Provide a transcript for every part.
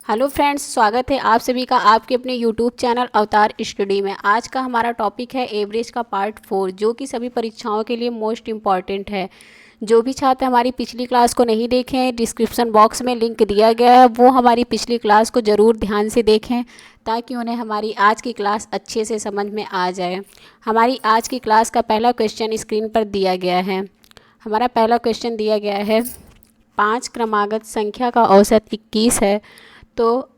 Hello friends, स्वागत है आप सभी का आपके अपने यूट्यूब चैनल अवतार स्टडी में। आज का हमारा टॉपिक है एवरेज का पार्ट 4, जो कि सभी परीक्षाओं के लिए मोस्ट इम्पॉर्टेंट है। जो भी छात्र हमारी पिछली क्लास को नहीं देखे हैं, डिस्क्रिप्शन बॉक्स में लिंक दिया गया है, वो हमारी पिछली क्लास को ज़रूर ध्यान से देखें ताकि उन्हें हमारी आज की क्लास अच्छे से समझ में आ जाए। हमारी आज की क्लास का पहला क्वेश्चन स्क्रीन पर दिया गया है। हमारा पहला क्वेश्चन दिया गया है, 5 क्रमागत संख्या का औसत 21 है, तो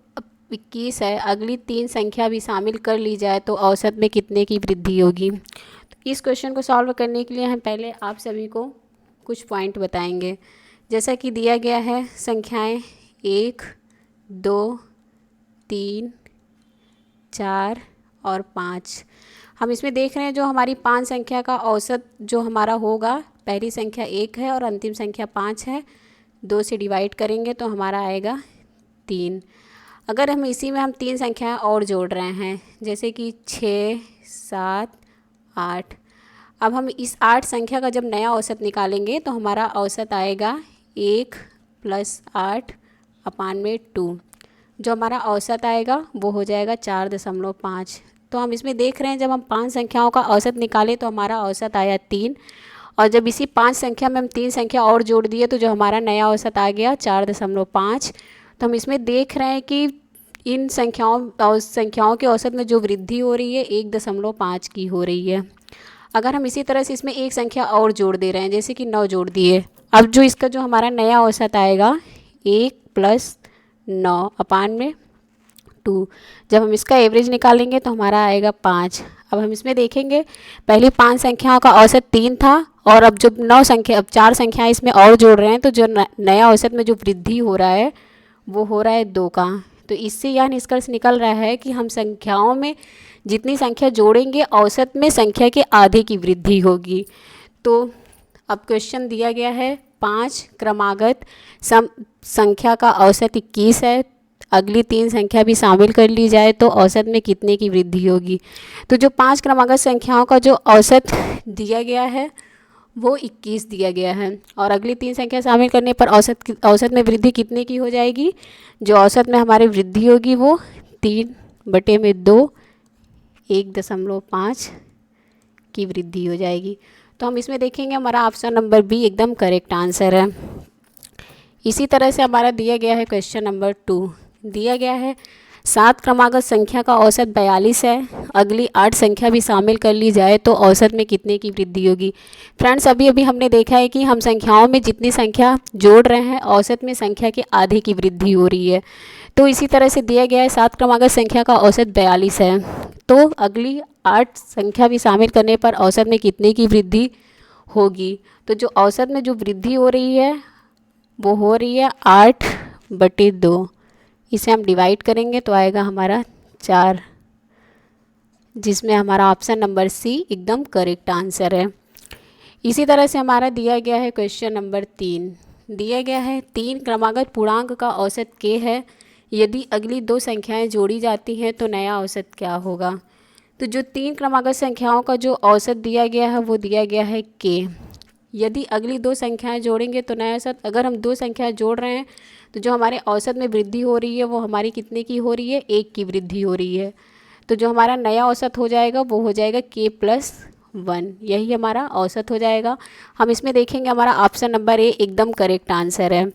21 है, अगली 3 संख्या भी शामिल कर ली जाए तो औसत में कितने की वृद्धि होगी। तो इस क्वेश्चन को सॉल्व करने के लिए हम पहले आप सभी को कुछ पॉइंट बताएंगे। जैसा कि दिया गया है, संख्याएं 1, 2, 3, 4 और 5। हम इसमें देख रहे हैं जो हमारी 5 संख्या का औसत जो हमारा होगा, पहली संख्या 1 है और अंतिम संख्या 5 है। 2 से डिवाइड करेंगे तो हमारा आएगा 3। अगर हम इसी में हम 3 संख्याएं और जोड़ रहे हैं, जैसे कि 6, 7, 8। अब हम इस 8 संख्या का जब नया औसत निकालेंगे तो हमारा औसत आएगा 1 + 8 अपान में 2। जो हमारा औसत आएगा वो हो जाएगा 4.5। तो हम इसमें देख रहे हैं जब हम 5 संख्याओं का औसत निकाले तो हमारा औसत आया 3, और जब इसी 5 संख्या में हम 3 संख्या और जोड़ दिए तो जो हमारा नया औसत आ गया 4.5। तो हम इसमें देख रहे हैं कि इन संख्याओं के औसत में जो वृद्धि हो रही है 1.5 की हो रही है। अगर हम इसी तरह से इसमें एक संख्या और जोड़ दे रहे हैं, जैसे कि 9 जोड़ दिए, अब जो इसका जो हमारा नया औसत आएगा 1 + 9 अपान में 2। जब हम इसका एवरेज निकालेंगे तो हमारा आएगा 5। अब हम इसमें देखेंगे पहली 5 संख्याओं का औसत 3 था, और अब जब 4 संख्याएं इसमें और जोड़ रहे हैं तो जो नया औसत में जो वृद्धि हो रहा है वो हो रहा है 2 का। तो इससे यह निष्कर्ष निकल रहा है कि हम संख्याओं में जितनी संख्या जोड़ेंगे औसत में संख्या के आधे की वृद्धि होगी। तो अब क्वेश्चन दिया गया है, 5 क्रमागत संख्या का औसत 21 है, अगली 3 संख्या भी शामिल कर ली जाए तो औसत में कितने की वृद्धि होगी। तो जो 5 क्रमागत संख्याओं का जो औसत दिया गया है वो 21 दिया गया है, और अगली 3 संख्या शामिल करने पर औसत में वृद्धि कितने की हो जाएगी। जो औसत में हमारी वृद्धि होगी वो 3/2 1.5 की वृद्धि हो जाएगी। तो हम इसमें देखेंगे हमारा ऑप्शन नंबर बी एकदम करेक्ट आंसर है। इसी तरह से हमारा दिया गया है क्वेश्चन नंबर 2। दिया गया है 7 क्रमागत संख्या का औसत 42 है, अगली 8 संख्या भी शामिल कर ली जाए तो औसत में कितने की वृद्धि होगी। फ्रेंड्स, अभी अभी हमने देखा है कि हम संख्याओं में जितनी संख्या जोड़ रहे हैं औसत में संख्या के आधे की वृद्धि हो रही है। तो इसी तरह से दिया गया है 7 क्रमागत संख्या का औसत 42 है, तो अगली 8 संख्या भी शामिल करने पर औसत में कितने की वृद्धि होगी। तो जो औसत में जो वृद्धि हो रही है वो हो रही है 8/2। इसे हम डिवाइड करेंगे तो आएगा हमारा 4, जिसमें हमारा ऑप्शन नंबर सी एकदम करेक्ट आंसर है। इसी तरह से हमारा दिया गया है क्वेश्चन नंबर 3। दिया गया है 3 क्रमागत पूर्णांक का औसत k है, यदि अगली 2 संख्याएं जोड़ी जाती हैं तो नया औसत क्या होगा। तो जो 3 क्रमागत संख्याओं का जो औसत दिया गया है वो दिया गया है k। यदि अगली 2 संख्याएं जोड़ेंगे तो नया औसत, अगर हम 2 संख्याएं जोड़ रहे हैं तो जो हमारे औसत में वृद्धि हो रही है वो हमारी कितने की हो रही है, 1 की वृद्धि हो रही है। तो जो हमारा नया औसत हो जाएगा वो हो जाएगा k + 1, यही हमारा औसत हो जाएगा। हम इसमें देखेंगे हमारा ऑप्शन नंबर ए एकदम करेक्ट आंसर है।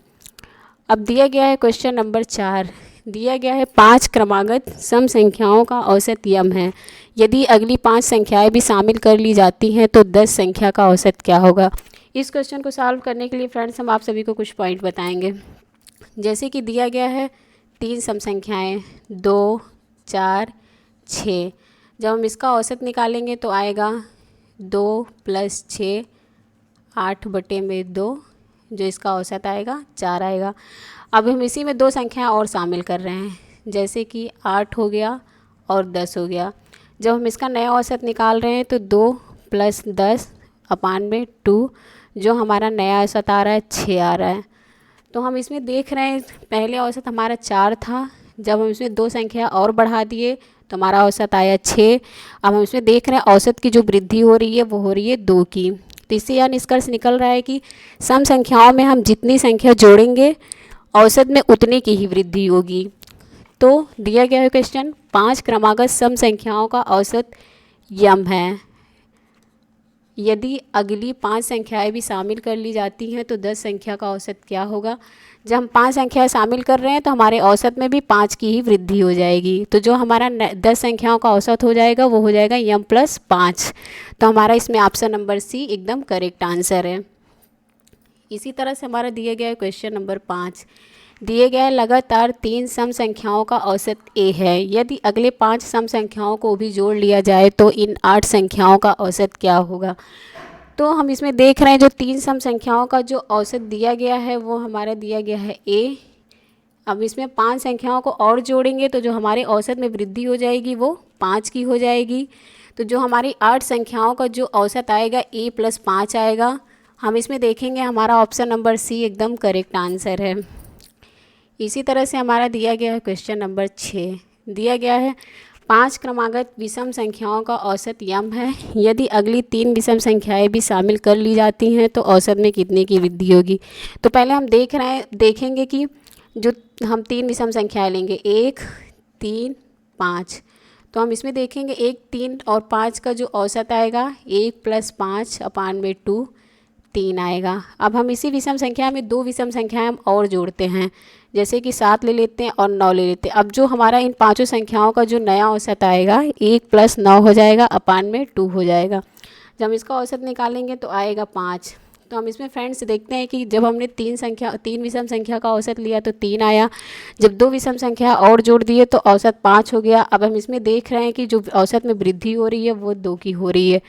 अब दिया गया है क्वेश्चन नंबर 4। दिया गया है 5 क्रमागत सम संख्याओं का औसत यम है, यदि अगली 5 संख्याएं भी शामिल कर ली जाती हैं तो 10 संख्या का औसत क्या होगा। इस क्वेश्चन को सॉल्व करने के लिए फ्रेंड्स हम आप सभी को कुछ पॉइंट बताएंगे। जैसे कि दिया गया है 3 सम संख्याएँ 2, 4, 6। जब हम इसका औसत निकालेंगे तो आएगा 2 + 6 8/2, जो इसका औसत आएगा 4 आएगा। अब हम इसी में 2 संख्याएं और शामिल कर रहे हैं, जैसे कि 8 हो गया और 10 हो गया। जब हम इसका नया औसत निकाल रहे हैं तो 2 + 10 अपान में 2, जो हमारा नया औसत आ रहा है 6 आ रहा है। तो हम इसमें देख रहे हैं पहले औसत हमारा 4 था, जब हम इसमें 2 संख्या और बढ़ा दिए तो हमारा औसत आया 6। अब हम इसमें देख रहे हैं औसत की जो वृद्धि हो रही है वो हो रही है 2 की। तो इससे यह निष्कर्ष निकल रहा है कि सम संख्याओं में हम जितनी संख्या जोड़ेंगे औसत में उतने की ही वृद्धि होगी। तो दिया गया है क्वेश्चन 5 क्रमागत सम संख्याओं का औसत यम है। यदि अगली 5 संख्याएं भी शामिल कर ली जाती हैं तो 10 संख्या का औसत क्या होगा। जब हम 5 संख्याएं शामिल कर रहे हैं तो हमारे औसत में भी 5 की ही वृद्धि हो जाएगी। तो जो हमारा 10 संख्याओं का औसत हो जाएगा वो हो जाएगा यम प्लस 5। तो हमारा इसमें ऑप्शन नंबर सी एकदम करेक्ट आंसर है। इसी तरह से हमारा दिया गया है क्वेश्चन नंबर 5। दिए गए लगातार 3 सम संख्याओं का औसत ए है। यदि अगले 5 सम संख्याओं को भी जोड़ लिया जाए तो इन 8 संख्याओं का औसत क्या होगा। तो हम इसमें देख रहे हैं जो 3 सम संख्याओं का जो औसत दिया गया है वो हमारा दिया गया है ए। अब इसमें 5 संख्याओं को और जोड़ेंगे तो जो हमारे औसत में वृद्धि हो जाएगी वो 5 की हो जाएगी। तो जो हमारी 8 संख्याओं का जो औसत आएगा ए प्लस 5 आएगा। हम इसमें देखेंगे हमारा ऑप्शन नंबर सी एकदम करेक्ट आंसर है। इसी तरह से हमारा दिया गया है क्वेश्चन नंबर 6। दिया गया है 5 क्रमागत विषम संख्याओं का औसत यम है। यदि अगली 3 विषम संख्याएं भी शामिल कर ली जाती हैं तो औसत में कितने की वृद्धि होगी। तो पहले हम देखेंगे कि जो हम 3 विषम संख्याएं लेंगे 1, 3, 5। तो हम इसमें देखेंगे 1, 3 और 5 का जो औसत आएगा 1 + 5/2 3 आएगा। अब हम इसी विषम संख्या में 2 विषम संख्याएं हम और जोड़ते हैं, जैसे कि 7 ले लेते हैं और 9 ले लेते हैं। अब जो हमारा इन पांचों संख्याओं का जो नया औसत आएगा 1 + 9 हो जाएगा /2 हो जाएगा। जब हम इसका औसत निकालेंगे तो आएगा 5। तो हम इसमें फ्रेंड्स देखते हैं कि जब हमने 3 विषम संख्या का औसत लिया तो 3 आया। जब 2 विषम संख्या और जोड़ दिए तो औसत 5 हो गया। अब हम इसमें देख रहे हैं कि जो औसत में वृद्धि हो रही है वो 2 की हो रही है।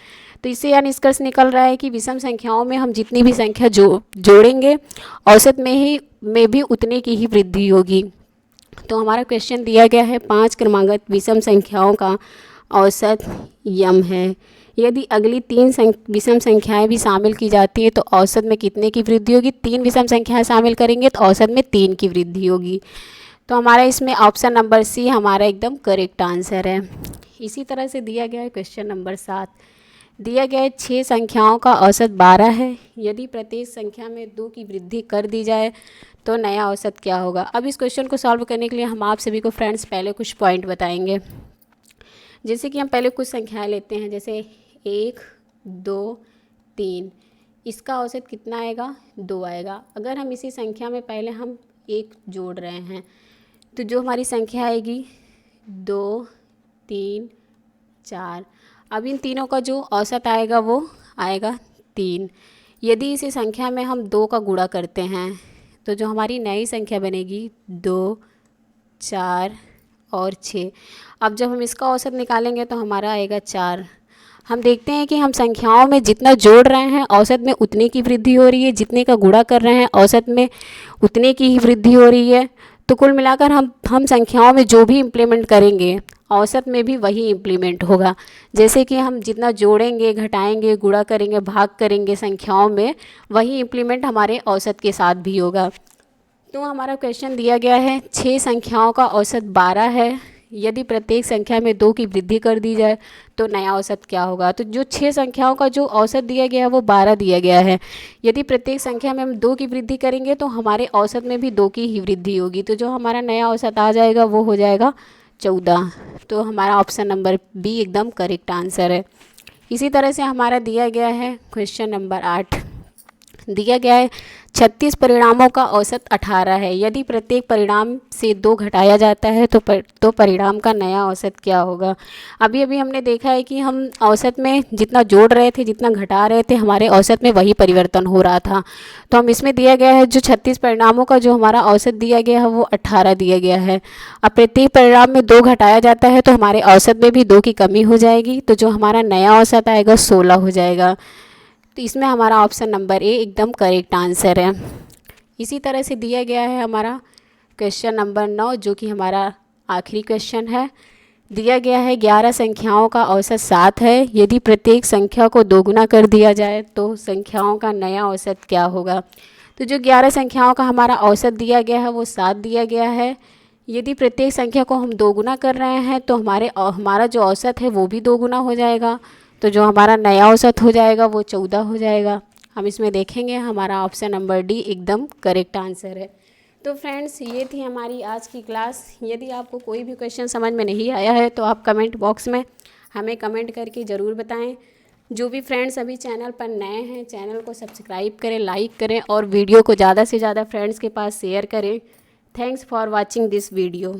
तो इससे यह निष्कर्ष निकल रहा है कि विषम संख्याओं में हम जितनी भी संख्या जोड़ेंगे औसत में भी उतने की ही वृद्धि होगी। तो हमारा क्वेश्चन दिया गया है 5 क्रमागत विषम संख्याओं का औसत यम है। यदि अगली 3 विषम संख्याएं भी शामिल की जाती हैं तो औसत में कितने की वृद्धि होगी। 3 विषम संख्याएं शामिल करेंगे तो औसत में 3 की वृद्धि होगी। तो हमारा इसमें ऑप्शन नंबर सी हमारा एकदम करेक्ट आंसर है। इसी तरह से दिया गया है क्वेश्चन नंबर 7। दिया गया है 6 संख्याओं का औसत 12 है। यदि प्रत्येक संख्या में 2 की वृद्धि कर दी जाए तो नया औसत क्या होगा। अब इस क्वेश्चन को सॉल्व करने के लिए हम आप सभी को फ्रेंड्स पहले कुछ पॉइंट बताएंगे। जैसे कि हम पहले कुछ संख्याएं लेते हैं, जैसे 1, 2, 3। इसका औसत कितना आएगा 2 आएगा। अगर हम इसी संख्या में पहले हम 1 जोड़ रहे हैं तो जो हमारी संख्या आएगी 2, 3, 4। अब इन तीनों का जो औसत आएगा वो आएगा 3। यदि इसी संख्या में हम 2 का गुणा करते हैं तो जो हमारी नई संख्या बनेगी 2, 4 और 6। अब जब हम इसका औसत निकालेंगे तो हमारा आएगा 4। हम देखते हैं कि हम संख्याओं में जितना जोड़ रहे हैं औसत में उतने की वृद्धि हो रही है, जितने का गुणा कर रहे हैं औसत में उतने की ही वृद्धि हो रही है। तो कुल मिलाकर हम संख्याओं में जो भी इम्प्लीमेंट करेंगे औसत में भी वही इम्प्लीमेंट होगा। जैसे कि हम जितना जोड़ेंगे, घटाएंगे, गुणा करेंगे, भाग करेंगे संख्याओं में, वही इम्प्लीमेंट हमारे औसत के साथ भी होगा। तो हमारा क्वेश्चन दिया गया है 6 संख्याओं का औसत 12 है। यदि प्रत्येक संख्या में 2 की वृद्धि कर दी जाए तो नया औसत क्या होगा। तो जो 6 संख्याओं का जो औसत दिया गया है वो 12 दिया गया है। यदि प्रत्येक संख्या में हम 2 की वृद्धि करेंगे तो हमारे औसत में भी 2 की ही वृद्धि होगी। तो जो हमारा नया औसत आ जाएगा वो हो जाएगा 14। तो हमारा ऑप्शन नंबर बी एकदम करेक्ट आंसर है। इसी तरह से हमारा दिया गया है क्वेश्चन नंबर 8। दिया गया है 36 परिणामों का औसत 18 है। यदि प्रत्येक परिणाम से 2 घटाया जाता है तो परिणाम का नया औसत क्या होगा। अभी हमने देखा है कि हम औसत में जितना जोड़ रहे थे, जितना घटा रहे थे, हमारे औसत में वही परिवर्तन हो रहा था। तो हम इसमें दिया गया है जो 36 परिणामों का जो हमारा औसत दिया गया है वो 18 दिया गया है। अब प्रत्येक परिणाम में 2 घटाया जाता है तो हमारे औसत में भी 2 की कमी हो जाएगी। तो जो हमारा नया औसत आएगा 16 हो जाएगा। तो इसमें हमारा ऑप्शन नंबर ए एकदम करेक्ट आंसर है। इसी तरह से दिया गया है हमारा क्वेश्चन नंबर 9, जो कि हमारा आखिरी क्वेश्चन है। दिया गया है 11 संख्याओं का औसत 7 है। यदि प्रत्येक संख्या को दोगुना कर दिया जाए तो संख्याओं का नया औसत क्या होगा। तो जो 11 संख्याओं का हमारा औसत दिया गया है वो 7 दिया गया है। यदि प्रत्येक संख्या को हम दोगुना कर रहे हैं तो हमारा जो औसत है वो भी दोगुना हो जाएगा। तो जो हमारा नया औसत हो जाएगा वो 14 हो जाएगा। हम इसमें देखेंगे हमारा ऑप्शन नंबर डी एकदम करेक्ट आंसर है। तो फ्रेंड्स, ये थी हमारी आज की क्लास। यदि आपको कोई भी क्वेश्चन समझ में नहीं आया है तो आप कमेंट बॉक्स में हमें कमेंट करके ज़रूर बताएं। जो भी फ्रेंड्स अभी चैनल पर नए हैं, चैनल को सब्सक्राइब करें, लाइक करें और वीडियो को ज़्यादा से ज़्यादा फ्रेंड्स के पास शेयर करें। Thanks for watching this video.